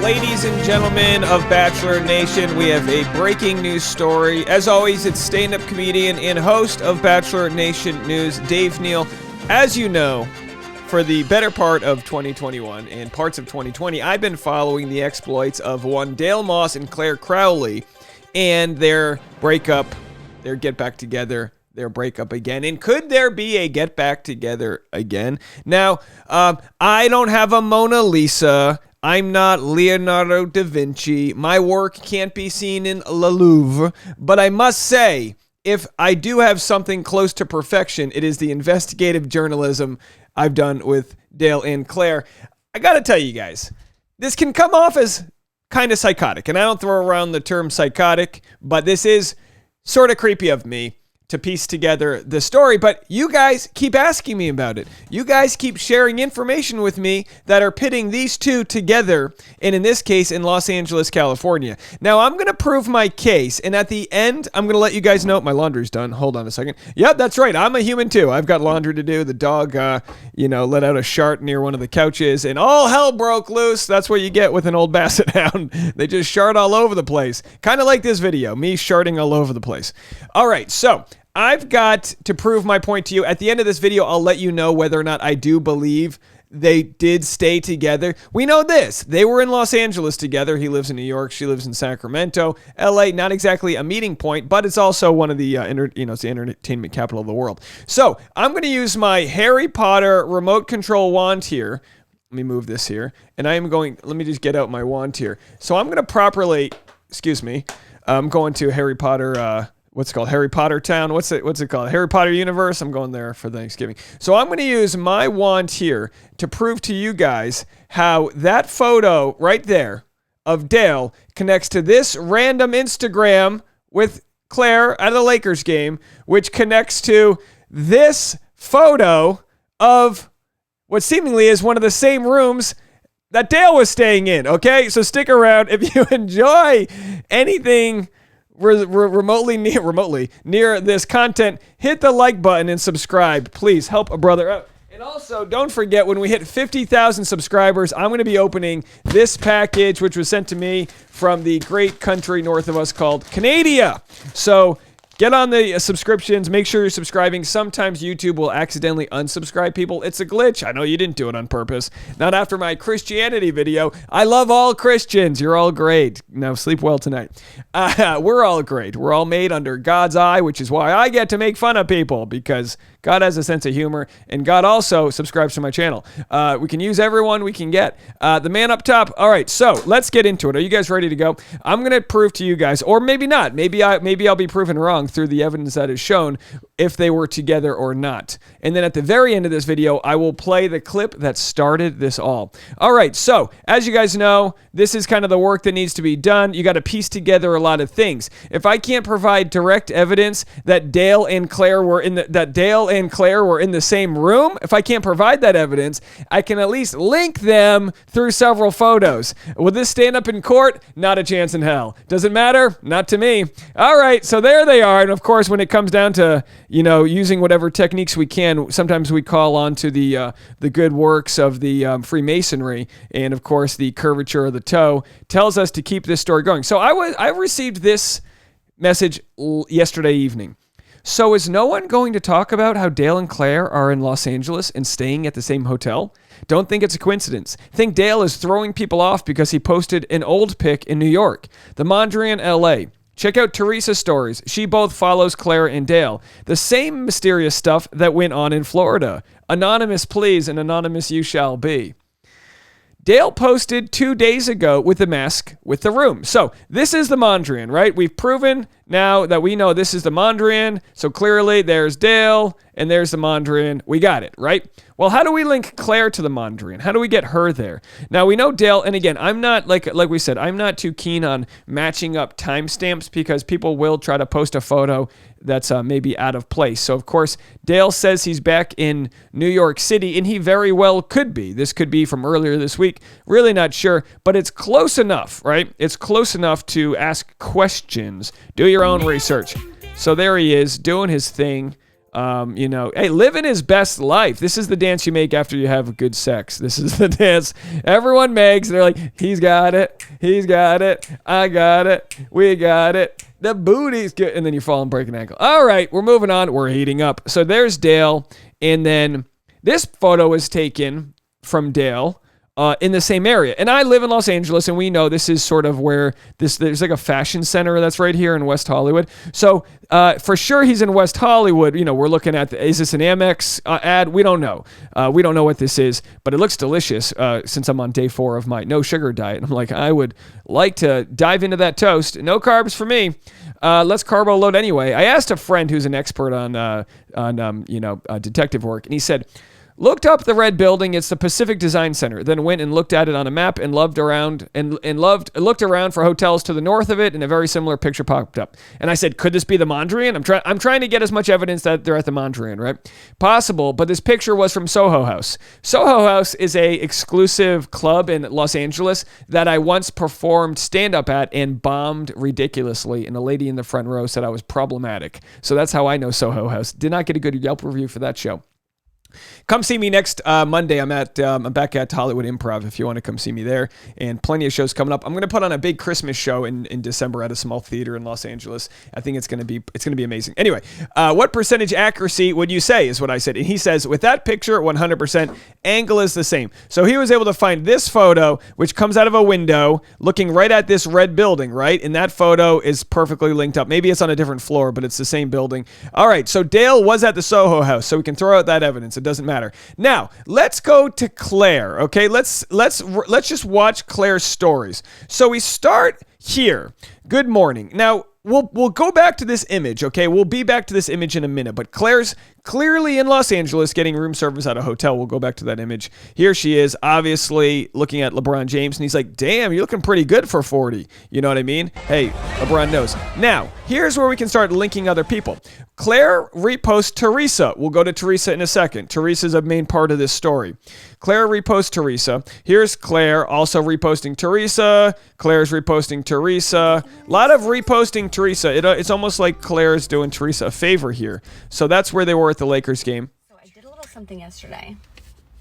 Ladies and gentlemen of Bachelor Nation, we have a breaking news story. As always, it's stand-up comedian and host of Bachelor Nation News, Dave Neal. As you know, for the better part of 2021 and parts of 2020, I've been following the exploits of one Dale Moss and Clare Crawley and their breakup, their get back together, their breakup again. And could there be a get back together again? Now, I don't have a Mona Lisa. I'm not Leonardo da Vinci. My work can't be seen in Le Louvre. But I must say, if I do have something close to perfection, it is the investigative journalism I've done with Dale and Clare. I gotta tell you guys, this can come off as kind of psychotic. And I don't throw around the term psychotic, but this is sort of creepy of me to piece together the story, but you guys keep asking me about it. You guys keep sharing information with me that are pitting these two together, and in this case, in Los Angeles, California. Now, I'm going to prove my case, and at the end, I'm going to let you guys know my laundry's done. Hold on a second. Yep, that's right. I'm a human, too. I've got laundry to do. The dog, let out a shart near one of the couches, and all hell broke loose. That's what you get with an old basset hound. They just shart all over the place. Kind of like this video, me sharting all over the place. All right, so I've got to prove my point to you. At the end of this video, I'll let you know whether or not I do believe they did stay together. We know this. They were in Los Angeles together. He lives in New York. She lives in Sacramento. LA, not exactly a meeting point, but it's also one of the, it's the entertainment capital of the world. So I'm going to use my Harry Potter remote control wand here. Let me move this here. And let me just get out my wand here. So I'm going to properly, I'm going to Harry Potter, what's it called? Harry Potter Town. What's it called? Harry Potter Universe. I'm going there for Thanksgiving. So I'm going to use my wand here to prove to you guys how that photo right there of Dale connects to this random Instagram with Clare at a Lakers game, which connects to this photo of what seemingly is one of the same rooms that Dale was staying in. Okay, so stick around. If you enjoy anything remotely near this content, hit the like button and subscribe. Please help a brother out. And also, don't forget, when we hit 50,000 subscribers, I'm going to be opening this package, which was sent to me from the great country north of us called Canada. So get on the subscriptions. Make sure you're subscribing. Sometimes YouTube will accidentally unsubscribe people. It's a glitch. I know you didn't do it on purpose. Not after my Christianity video. I love all Christians. You're all great. Now sleep well tonight. We're all great. We're all made under God's eye, which is why I get to make fun of people, because God has a sense of humor, and God also subscribes to my channel. We can use everyone we can get. The man up top. All right, so let's get into it. Are you guys ready to go? I'm going to prove to you guys, or maybe not. Maybe I'll be proven wrong through the evidence that is shown if they were together or not. And then at the very end of this video, I will play the clip that started this all. All right, so as you guys know, this is kind of the work that needs to be done. You got to piece together a lot of things. If I can't provide direct evidence that Dale and Clare were in the same room, if I can't provide that evidence, I can at least link them through several photos. Will this stand up in court? Not a chance in hell. Does it matter? Not to me. All right, so there they are. And of course, when it comes down to, using whatever techniques we can, sometimes we call on to the good works of the Freemasonry, and of course, the curvature of the toe tells us to keep this story going. So I received this message yesterday evening. So is no one going to talk about how Dale and Clare are in Los Angeles and staying at the same hotel? Don't think it's a coincidence. Think Dale is throwing people off because he posted an old pic in New York. The Mondrian, LA. Check out Teresa's stories. She both follows Clare and Dale. The same mysterious stuff that went on in Florida. Anonymous please and anonymous you shall be. Dale posted 2 days ago with the mask with the room. So this is the Mondrian, right? We've proven now that we know this is the Mondrian. So clearly there's Dale and there's the Mondrian. We got it, right? Well, how do we link Clare to the Mondrian? How do we get her there? Now we know Dale, and again, I'm not, like we said, I'm not too keen on matching up timestamps because people will try to post a photo that's maybe out of place. So of course, Dale says he's back in New York City, and he very well could be. This could be from earlier this week. Really not sure, but it's close enough, right? It's close enough to ask questions. Do your own research. So there he is doing his thing. Hey, living his best life. This is the dance you make after you have good sex. This is the dance everyone makes. They're like, he's got it, I got it, we got it. The booty's good. And then you fall and break an ankle. All right, we're moving on. We're heating up. So there's Dale. And then this photo was taken from Dale in the same area. And I live in Los Angeles, and we know this is sort of where there's like a fashion center that's right here in West Hollywood. So for sure he's in West Hollywood. We're looking at, is this an Amex ad? We don't know. We don't know what this is, but it looks delicious since I'm on day 4 of my no sugar diet. And I'm like, I would like to dive into that toast. No carbs for me. Let's carbo load anyway. I asked a friend who's an expert on detective work, and he said, looked up the red building. It's the Pacific Design Center. Then went and looked at it on a map and looked around for hotels to the north of it, and a very similar picture popped up. And I said, could this be the Mondrian? I'm trying to get as much evidence that they're at the Mondrian, right? Possible, but this picture was from Soho House. Soho House is a exclusive club in Los Angeles that I once performed stand-up at and bombed ridiculously, and a lady in the front row said I was problematic. So that's how I know Soho House. Did not get a good Yelp review for that show. Come see me next Monday. I'm back at Hollywood Improv if you want to come see me there, and plenty of shows coming up. I'm going to put on a big Christmas show in December at a small theater in Los Angeles. I think it's going to be amazing. Anyway, what percentage accuracy would you say is what I said? And he says, with that picture, 100%, angle is the same. So he was able to find this photo, which comes out of a window looking right at this red building, right? And that photo is perfectly linked up. Maybe it's on a different floor, but it's the same building. All right, so Dale was at the Soho House, so we can throw out that evidence. It doesn't matter. Now, let's go to Clare, okay? Let's just watch Clare's stories. So we start here. Good morning. Now, we'll go back to this image, okay? We'll be back to this image in a minute, but Clare's clearly in Los Angeles getting room service at a hotel. We'll go back to that image. Here she is, obviously looking at LeBron James, and he's like, damn, you're looking pretty good for 40. You know what I mean? Hey, LeBron knows. Now, here's where we can start linking other people. Clare reposts Teresa. We'll go to Teresa in a second. Teresa's a main part of this story. Clare reposts Teresa. Here's Clare also reposting Teresa. Clare's reposting Teresa. A lot of reposting Teresa. It's almost like Clare's doing Teresa a favor here. So that's where they were at the Lakers game. So I did a little something yesterday.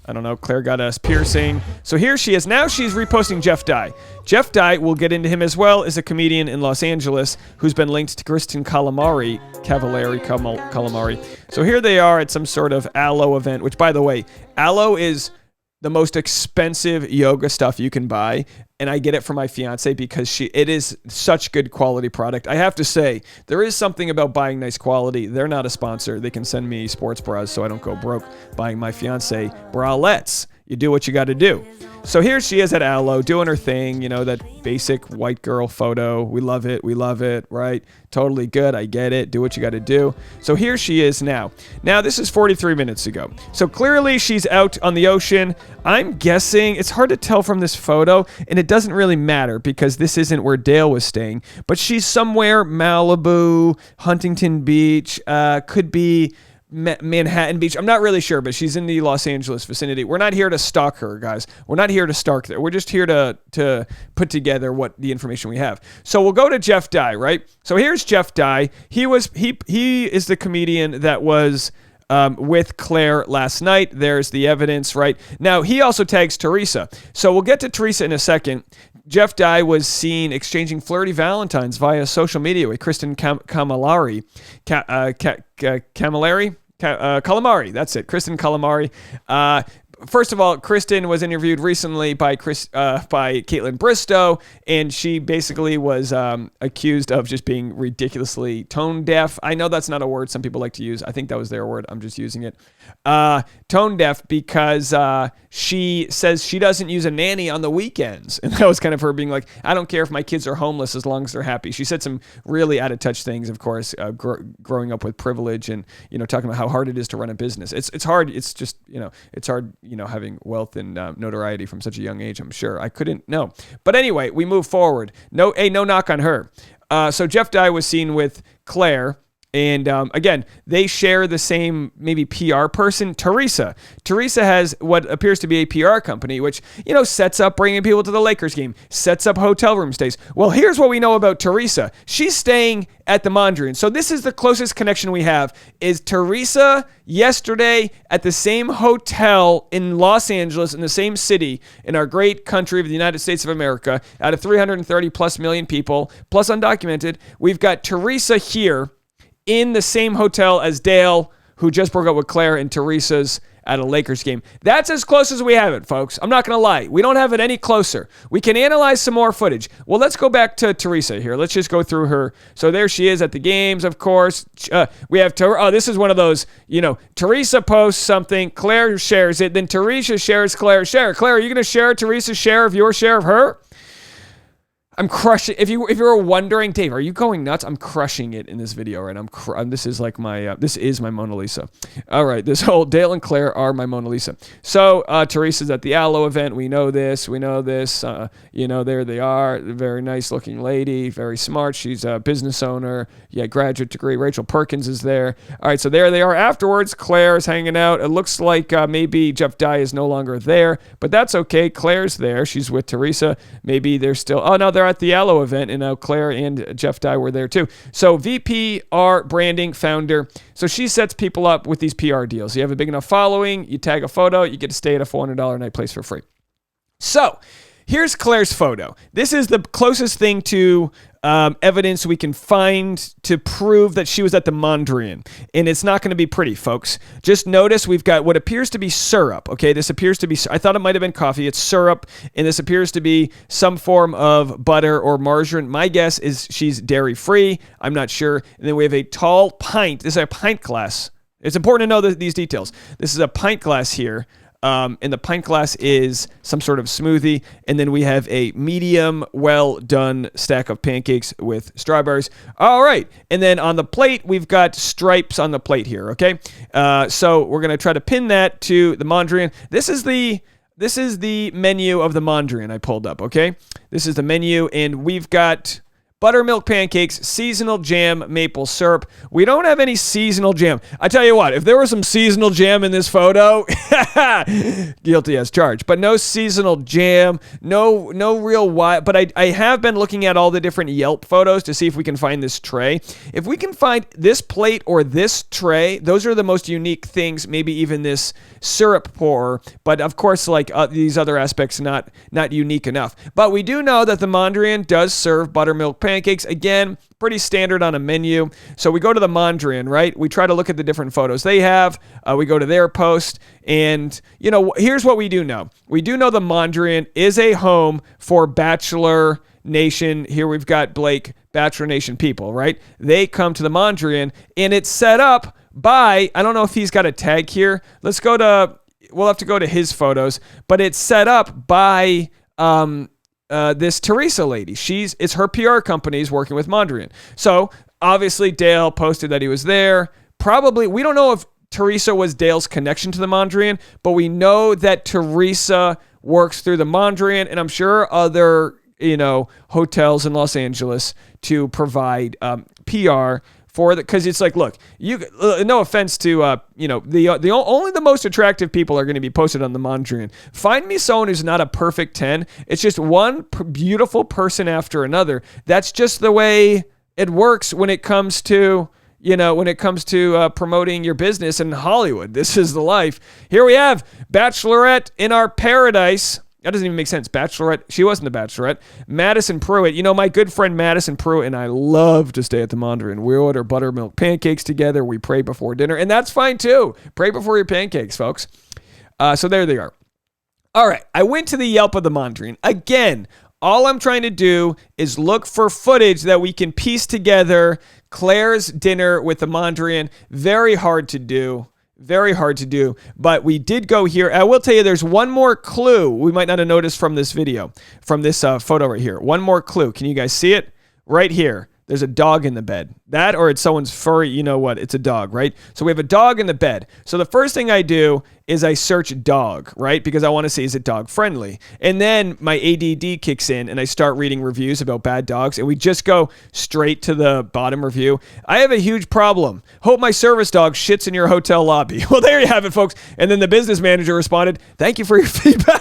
I don't know. Clare got us piercing. So here she is. Now she's reposting Jeff Dye. Jeff Dye, we'll get into him as well, is a comedian in Los Angeles who's been linked to Kristen Calamari. So here they are at some sort of Aloe event, which, by the way, Aloe is the most expensive yoga stuff you can buy. And I get it for my fiance because it is such good quality product. I have to say, there is something about buying nice quality. They're not a sponsor. They can send me sports bras so I don't go broke buying my fiance bralettes. You do what you got to do. So here she is at Aloe doing her thing, that basic white girl photo. We love it, right? Totally good. I get it. Do what you got to do. So here she is now. Now, this is 43 minutes ago. So clearly she's out on the ocean. I'm guessing, it's hard to tell from this photo, and it doesn't really matter because this isn't where Dale was staying, but she's somewhere, Malibu, Huntington Beach, could be Manhattan Beach. I'm not really sure, but she's in the Los Angeles vicinity. We're not here to stalk her, guys. We're not here to stalk her. We're just here to put together what the information we have. So we'll go to Jeff Dye, right? So here's Jeff Dye. He is the comedian that was with Clare last night. There's the evidence, right? Now, he also tags Teresa. So we'll get to Teresa in a second. Jeff Dye was seen exchanging flirty Valentines via social media with Kristen Calamari. Calamari, that's it. Kristen Calamari. First of all, Kristen was interviewed recently by Caitlin Bristow, and she basically was accused of just being ridiculously tone deaf. I know that's not a word some people like to use. I think that was their word. I'm just using it. Tone deaf because she says she doesn't use a nanny on the weekends. And that was kind of her being like, I don't care if my kids are homeless as long as they're happy. She said some really out of touch things, of course, growing up with privilege and, talking about how hard it is to run a business. It's hard. It's just, it's hard, having wealth and notoriety from such a young age, I'm sure. I couldn't know. But anyway, we move forward. No knock on her. So Jeff Dye was seen with Clare. And again, they share the same maybe PR person, Teresa. Teresa has what appears to be a PR company, which, sets up bringing people to the Lakers game, sets up hotel room stays. Well, here's what we know about Teresa. She's staying at the Mondrian. So this is the closest connection we have, is Teresa yesterday at the same hotel in Los Angeles, in the same city, in our great country of the United States of America, out of 330 plus million people, plus undocumented. We've got Teresa here in the same hotel as Dale, who just broke up with Claire, and Teresa's at a Lakers game. That's as close as we have it, folks. I'm not going to lie. We don't have it any closer. We can analyze some more footage. Well, let's go back to Teresa here. Let's just go through her. So there she is at the games, of course. We have, this is one of those, Teresa posts something, Claire shares it, then Teresa shares Claire's share. Claire, are you going to share Teresa's share of your share of her? I'm crushing. If you were wondering, Dave, are you going nuts? I'm crushing it in this video, right? This is like my this is my Mona Lisa. All right, this whole Dale and Claire are my Mona Lisa. So Teresa's at the Aloe event. We know this. There they are. Very nice looking lady, very smart. She's a business owner. Yeah, graduate degree. Rachel Perkins is there. All right, so there they are. Afterwards, Claire's hanging out. It looks like maybe Jeff Dye is no longer there, but that's okay. Claire's there. She's with Teresa. Maybe they're still. Oh no, they're at the Aloe event, and now Claire and Jeff Dye were there too. So VPR branding founder. So she sets people up with these PR deals. You have a big enough following, you tag a photo, you get to stay at a $400 a night place for free. So here's Clare's photo. This is the closest thing to evidence we can find to prove that she was at the Mondrian. And it's not going to be pretty, folks. Just notice we've got what appears to be syrup. Okay, this appears to be, I thought it might have been coffee. It's syrup. And this appears to be some form of butter or margarine. My guess is she's dairy-free. I'm not sure. And then we have a tall pint. This is a pint glass. It's important to know these details. This is a pint glass here. And the pint glass is some sort of smoothie. And then we have a medium, well-done stack of pancakes with strawberries. All right. And then on the plate, we've got stripes on the plate here, okay? So we're going to try to pin that to the Mondrian. This is the menu of the Mondrian I pulled up, okay? This is the menu, and we've got buttermilk pancakes, seasonal jam, maple syrup. We don't have any seasonal jam. I tell you what, if there was some seasonal jam in this photo, guilty as charged. But no seasonal jam, no real wine. But I have been looking at all the different Yelp photos to see if we can find this tray. If we can find this plate or this tray, those are the most unique things, maybe even this syrup pourer. But of course, like these other aspects, not unique enough. But we do know that the Mondrian does serve buttermilk pancakes. Again, pretty standard on a menu. So we go to the Mondrian, right? We try to look at the different photos they have. We go to their post. And, here's what we do know. We do know the Mondrian is a home for Bachelor Nation. Here we've got Blake, Bachelor Nation people, right? They come to the Mondrian, and it's set up by, I don't know if he's got a tag here. We'll have to go to his photos, but it's set up by this Teresa lady. It's her PR company's working with Mondrian. So obviously Dale posted that he was there. Probably, we don't know if Teresa was Dale's connection to the Mondrian, but we know that Teresa works through the Mondrian, and I'm sure other, hotels in Los Angeles to provide PR for because it's like, look, no offense to only the most attractive people are going to be posted on the Mondrian. Find me someone who's not a perfect 10. It's just one beautiful person after another. That's just the way it works when it comes to promoting your business in Hollywood. This is the life. Here we have Bachelorette in our paradise. That doesn't even make sense. Bachelorette. She wasn't the Bachelorette. Madison Pruitt. My good friend Madison Pruitt and I love to stay at the Mondrian. We order buttermilk pancakes together. We pray before dinner. And that's fine too. Pray before your pancakes, folks. So there they are. All right. I went to the Yelp of the Mondrian. Again, all I'm trying to do is look for footage that we can piece together. Claire's dinner with the Mondrian. Very hard to do. Very hard to do, but we did go here. I will tell you there's one more clue we might not have noticed from this video, from this photo right here. One more clue. Can you guys see it? Right here. there's a dog in the bed. That or it's someone's furry, you know what, it's a dog, right? So we have a dog in the bed. So the first thing I do is I search dog, right? Because I want to see, is it dog friendly? And then my ADD kicks in and I start reading reviews about bad dogs, and we just go straight to the bottom review. I have a huge problem. Hope my service dog shits in your hotel lobby. Well, there you have it, folks. And then the business manager responded, thank you for your feedback.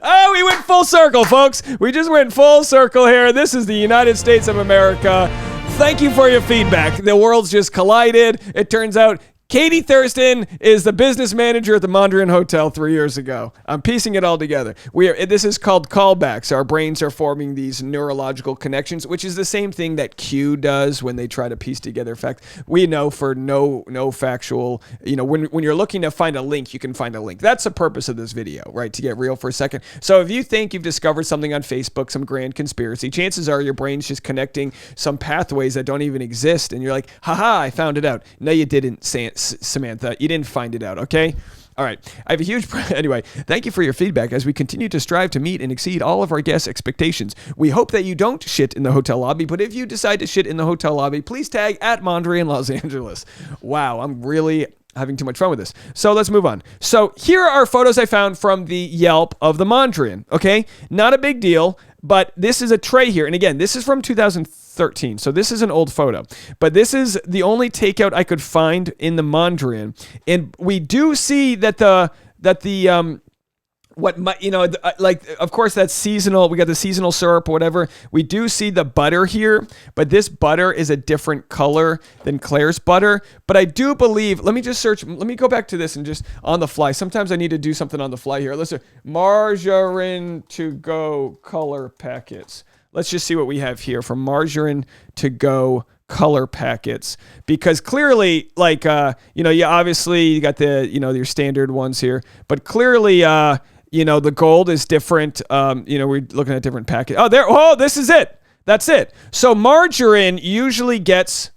Oh, we went full circle, folks. We just went full circle here. This is the United States of America. Thank you for your feedback. The worlds just collided. It turns out Katie Thurston is the business manager at the Mondrian Hotel 3 years ago. I'm piecing it all together. This is called callbacks. Our brains are forming these neurological connections, which is the same thing that Q does when they try to piece together facts. We know for no factual, when you're looking to find a link, you can find a link. That's the purpose of this video, right? To get real for a second. So if you think you've discovered something on Facebook, some grand conspiracy, chances are your brain's just connecting some pathways that don't even exist. And you're like, haha, I found it out. No, you didn't, Samantha. You didn't find it out, okay? All right. I have a huge... Anyway, thank you for your feedback as we continue to strive to meet and exceed all of our guests' expectations. We hope that you don't shit in the hotel lobby, but if you decide to shit in the hotel lobby, please tag at Mondrian Los Angeles. Wow, I'm really having too much fun with this. So let's move on. So here are photos I found from the Yelp of the Mondrian, okay? Not a big deal, but this is a tray here. And again, this is from 2013, so this is an old photo. But this is the only takeout I could find in the Mondrian. And we do see that of course that's seasonal. We got the seasonal syrup or whatever. We do see the butter here, but this butter is a different color than Claire's butter. But I do believe, let me just search. Let me go back to this and just on the fly. Sometimes I need to do something on the fly here. Let's do margarine to go color packets. Let's just see what we have here for margarine to go color packets, because clearly obviously you got the, your standard ones here, but clearly, the gold is different. We're looking at different packets. Oh, this is it. That's it. So margarine usually gets,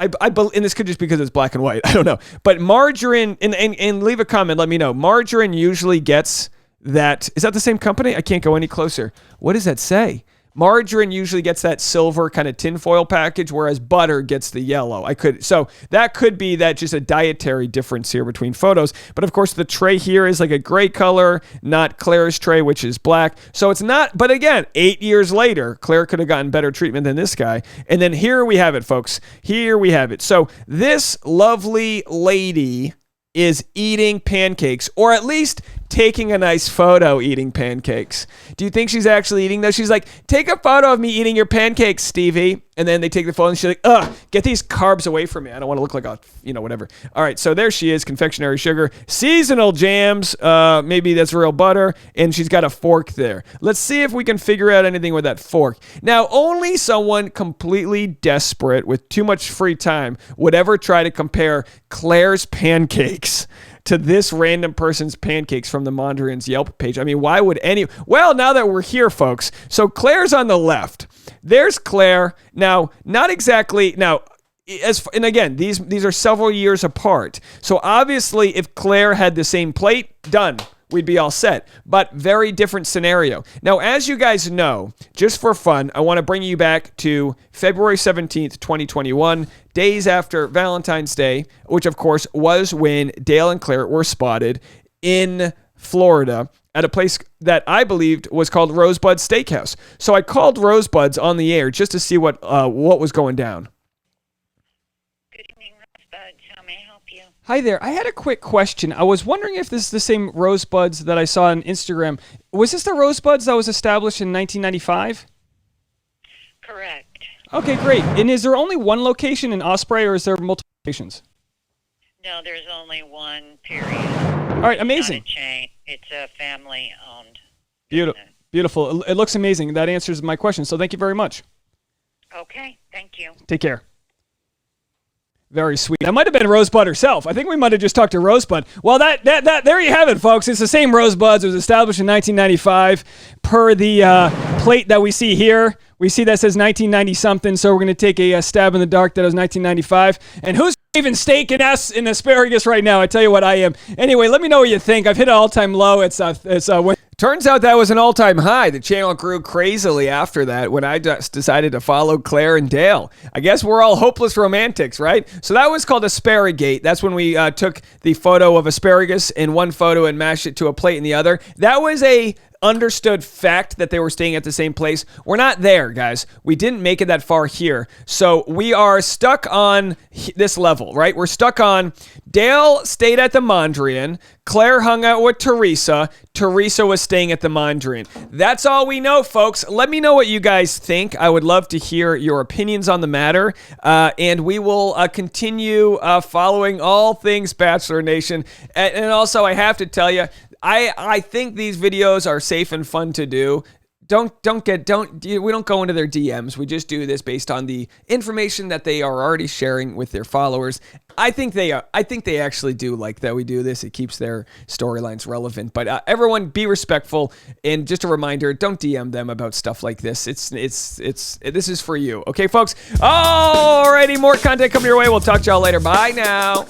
and this could just because it's black and white. I don't know. But margarine, and leave a comment. Let me know. Margarine usually gets that. Is that the same company? I can't go any closer. What does that say? Margarine usually gets that silver kind of tinfoil package, whereas butter gets the yellow. So that could be that just a dietary difference here between photos. But of course, the tray here is like a gray color, not Claire's tray, which is black. So it's not, but again, 8 years later, Claire could have gotten better treatment than this guy. And then here we have it, folks. Here we have it. So this lovely lady is eating pancakes, or at least taking a nice photo eating pancakes. Do you think she's actually eating those? She's like, take a photo of me eating your pancakes, Stevie. And then they take the photo and she's like, get these carbs away from me. I don't want to look like whatever. All right, so there she is, confectionery sugar, seasonal jams, maybe that's real butter, and she's got a fork there. Let's see if we can figure out anything with that fork. Now, only someone completely desperate with too much free time would ever try to compare Claire's pancakes to this random person's pancakes from the Mondrian's Yelp page. I mean, why would well, now that we're here, folks, so Claire's on the left. There's Claire. Now, not exactly, and again, these are several years apart. So obviously, if Claire had the same plate, done. We'd be all set, but very different scenario. Now, as you guys know, just for fun, I want to bring you back to February 17th, 2021, days after Valentine's Day, which of course was when Dale and Claire were spotted in Florida at a place that I believed was called Rosebud Steakhouse. So I called Rosebuds on the air just to see what was going down. Good evening, Rosebuds. How may I help you? Hi there. I had a quick question. I was wondering if this is the same Rosebuds that I saw on Instagram. Was this the Rosebuds that was established in 1995? Correct. Okay, great. And is there only one location in Osprey, or is there multiple locations? No, there's only one, period. All right, amazing. It's not a chain. It's a family-owned Beautiful. Beautiful. It looks amazing. That answers my question, so thank you very much. Okay, thank you. Take care. Very sweet. That might have been Rosebud herself. I think we might have just talked to Rosebud. Well, that there you have it, folks. It's the same Rosebuds. It was established in 1995 per the plate that we see here. We see that says 1990-something, so we're going to take a stab in the dark that it was 1995. And who's even steak and asparagus right now? I tell you what, I am. Anyway, let me know what you think. I've hit an all-time low. It's Turns out that was an all-time high. The channel grew crazily after that when I just decided to follow Claire and Dale. I guess we're all hopeless romantics, right? So that was called Asparagate. That's when we took the photo of asparagus in one photo and mashed it to a plate in the other. That was a understood fact that they were staying at the same place. We're not there, guys. We didn't make it that far here. So we are stuck on this level, right? We're stuck on Dale stayed at the Mondrian. Claire hung out with Teresa. Teresa was staying at the Mondrian. That's all we know, folks. Let me know what you guys think. I would love to hear your opinions on the matter. And we will continue following all things Bachelor Nation. And also, I have to tell you, I think these videos are safe and fun to do. We don't go into their DMs. We just do this based on the information that they are already sharing with their followers. I think they actually do like that we do this. It keeps their storylines relevant. But everyone, be respectful, and just a reminder: don't DM them about stuff like this. This is for you, okay, folks? Alrighty, more content coming your way. We'll talk to y'all later. Bye now.